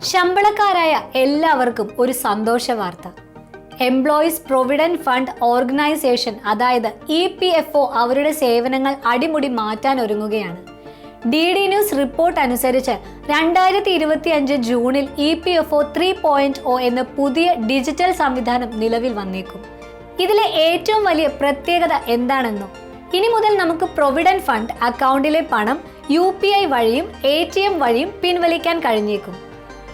ശമ്പളക്കാരായ എല്ലാവർക്കും ഒരു സന്തോഷ വാർത്ത. എംപ്ലോയീസ് പ്രൊവിഡന്റ് ഫണ്ട് ഓർഗനൈസേഷൻ അതായത് EPFO അവരുടെ സേവനങ്ങൾ അടിമുടി മാറ്റാൻ ഒരുങ്ങുകയാണ്. DD ന്യൂസ് റിപ്പോർട്ട് അനുസരിച്ച് 2025 ജൂണിൽ EPFO 3.0 എന്ന പുതിയ ഡിജിറ്റൽ സംവിധാനം നിലവിൽ വന്നേക്കും. ഇതിലെ ഏറ്റവും വലിയ പ്രത്യേകത എന്താണെന്നോ, ഇനി മുതൽ നമുക്ക് പ്രൊവിഡന്റ് ഫണ്ട് അക്കൗണ്ടിലെ പണം UPI വഴിയും ATM വഴിയും പിൻവലിക്കാൻ കഴിഞ്ഞേക്കും.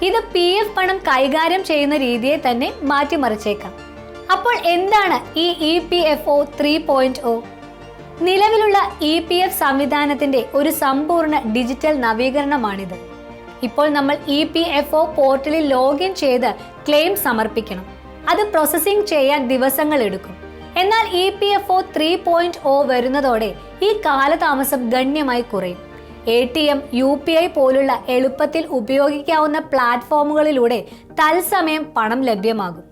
ഇത് PF പണം കൈകാര്യം ചെയ്യുന്ന രീതിയെ തന്നെ മാറ്റിമറിച്ചേക്കാം. അപ്പോൾ എന്താണ് ഈ EPFO 3.0? നിലവിലുള്ള EPF സംവിധാനത്തിന്റെ ഒരു സമ്പൂർണ്ണ ഡിജിറ്റൽ നവീകരണമാണിത്. ഇപ്പോൾ നമ്മൾ EPFO പോർട്ടലിൽ ലോഗിൻ ചെയ്ത് ക്ലെയിം സമർപ്പിക്കണം. അത് പ്രോസസ്സിംഗ് ചെയ്യാൻ ദിവസങ്ങൾ എടുക്കും. എന്നാൽ EPFO 3.0 വരുന്നതോടെ ഈ കാലതാമസം ഗണ്യമായി കുറയും. ATM, UPI പോലുള്ള എളുപ്പത്തിൽ ഉപയോഗിക്കാവുന്ന പ്ലാറ്റ്ഫോമുകളിലൂടെ തത്സമയം പണം ലഭ്യമാകും.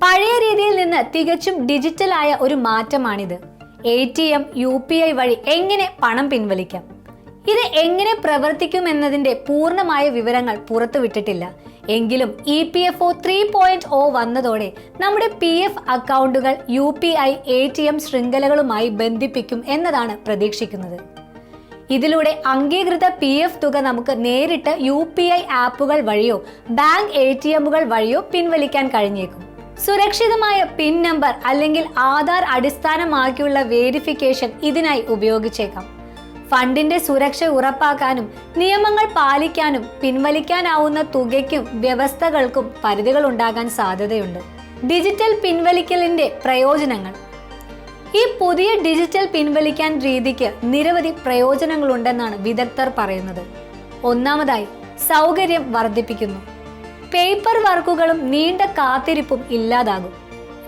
പഴയ രീതിയിൽ നിന്ന് തികച്ചും ഡിജിറ്റലായ ഒരു മാറ്റമാണിത്. ATM, UPI വഴി എങ്ങനെ പണം പിൻവലിക്കാം? ഇത് എങ്ങനെ പ്രവർത്തിക്കുമെന്നതിന്റെ പൂർണ്ണമായ വിവരങ്ങൾ പുറത്തുവിട്ടിട്ടില്ല. എങ്കിലും EPFO 3.0 വന്നതോടെ നമ്മുടെ PF അക്കൗണ്ടുകൾ UPI, ATM ശൃംഖലകളുമായി ബന്ധിപ്പിക്കും എന്നതാണ് പ്രതീക്ഷിക്കുന്നത്. ഇതിലൂടെ അംഗീകൃത PF തുക നമുക്ക് നേരിട്ട് UPI ആപ്പുകൾ വഴിയോ ബാങ്ക് ATMകൾ വഴിയോ പിൻവലിക്കാൻ കഴിഞ്ഞേക്കും. സുരക്ഷിതമായ പിൻ നമ്പർ അല്ലെങ്കിൽ ആധാർ അടിസ്ഥാനമാക്കിയുള്ള വേരിഫിക്കേഷൻ ഇതിനായി ഉപയോഗിച്ചേക്കാം. ഫണ്ടിന്റെ സുരക്ഷ ഉറപ്പാക്കാനും നിയമങ്ങൾ പാലിക്കാനും പിൻവലിക്കാനാവുന്ന തുകയ്ക്കും വ്യവസ്ഥകൾക്കും പരിധികൾ ഉണ്ടാകാൻ സാധ്യതയുണ്ട്. ഡിജിറ്റൽ പിൻവലിക്കലിന്റെ പ്രയോജനങ്ങൾ. ഈ പുതിയ ഡിജിറ്റൽ പിൻവലിക്കാൻ രീതിക്ക് നിരവധി പ്രയോജനങ്ങളുണ്ടെന്നാണ് വിദഗ്ധർ പറയുന്നത്. ഒന്നാമതായി, സൗകര്യം വർദ്ധിപ്പിക്കുന്നു. പേപ്പർ വർക്കുകളും നീണ്ട കാത്തിരിപ്പും ഇല്ലാതാകും.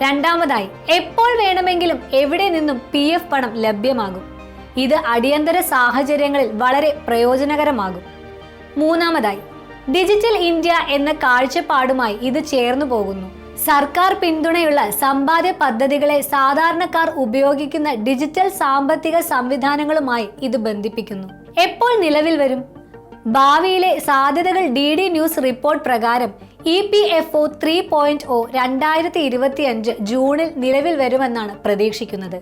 രണ്ടാമതായി, എപ്പോൾ വേണമെങ്കിലും എവിടെ നിന്നും PF പണം ലഭ്യമാകും. ഇത് അടിയന്തര സാഹചര്യങ്ങളിൽ വളരെ പ്രയോജനകരമാകും. മൂന്നാമതായി, ഡിജിറ്റൽ ഇന്ത്യ എന്ന കാഴ്ചപ്പാടുമായി ഇത് ചേർന്നു പോകുന്നു. സർക്കാർ പിന്തുണയുള്ള സമ്പാദ്യ പദ്ധതികളെ സാധാരണക്കാർ ഉപയോഗിക്കുന്ന ഡിജിറ്റൽ സാമ്പത്തിക സംവിധാനങ്ങളുമായി ഇത് ബന്ധിപ്പിക്കുന്നു. എപ്പോൾ നിലവിൽ വരും? ഭാവിയിലെ സാധ്യതകൾ DD ന്യൂസ് റിപ്പോർട്ട് പ്രകാരം EPFO 3.0 2025 ജൂണിൽ നിലവിൽ വരുമെന്നാണ് പ്രതീക്ഷിക്കുന്നത്.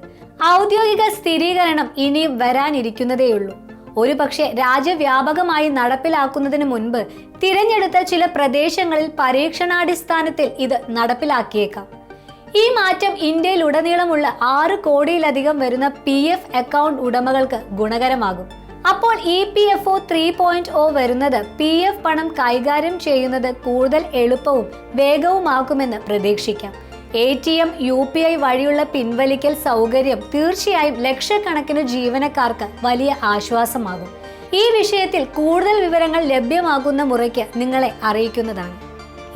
ഔദ്യോഗിക സ്ഥിരീകരണം ഇനിയും വരാനിരിക്കുന്നതേയുള്ളൂ. ഒരുപക്ഷെ രാജ്യവ്യാപകമായി നടപ്പിലാക്കുന്നതിന് മുൻപ് തിരഞ്ഞെടുത്ത ചില പ്രദേശങ്ങളിൽ പരീക്ഷണാടിസ്ഥാനത്തിൽ ഇത് നടപ്പിലാക്കിയേക്കാം. ഈ മാറ്റം ഇന്ത്യയിലുടനീളമുള്ള 6 കോടിയിലധികം വരുന്ന PF അക്കൗണ്ട് ഉടമകൾക്ക് ഗുണകരമാകും. അപ്പോൾ EPFO 3.0 വരുന്നത് PF പണം കൈകാര്യം ചെയ്യുന്നത് കൂടുതൽ എളുപ്പവും വേഗവുമാക്കുമെന്ന് പ്രതീക്ഷിക്കാം. ATM, UPI വഴിയുള്ള പിൻവലിക്കൽ സൗകര്യം തീർച്ചയായും ലക്ഷക്കണക്കിന് ജീവനക്കാർക്ക് വലിയ ആശ്വാസമാകും. ഈ വിഷയത്തിൽ കൂടുതൽ വിവരങ്ങൾ ലഭ്യമാകുന്ന മുറയ്ക്ക് നിങ്ങളെ അറിയിക്കുന്നതാണ്.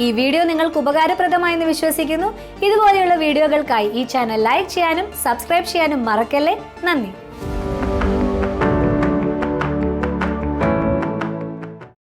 ഈ വീഡിയോ നിങ്ങൾക്ക് ഉപകാരപ്രദമായെന്ന് വിശ്വസിക്കുന്നു. ഇതുപോലെയുള്ള വീഡിയോകൾക്കായി ഈ ചാനൽ ലൈക്ക് ചെയ്യാനും സബ്സ്ക്രൈബ് ചെയ്യാനും മറക്കല്ലേ. നന്ദി.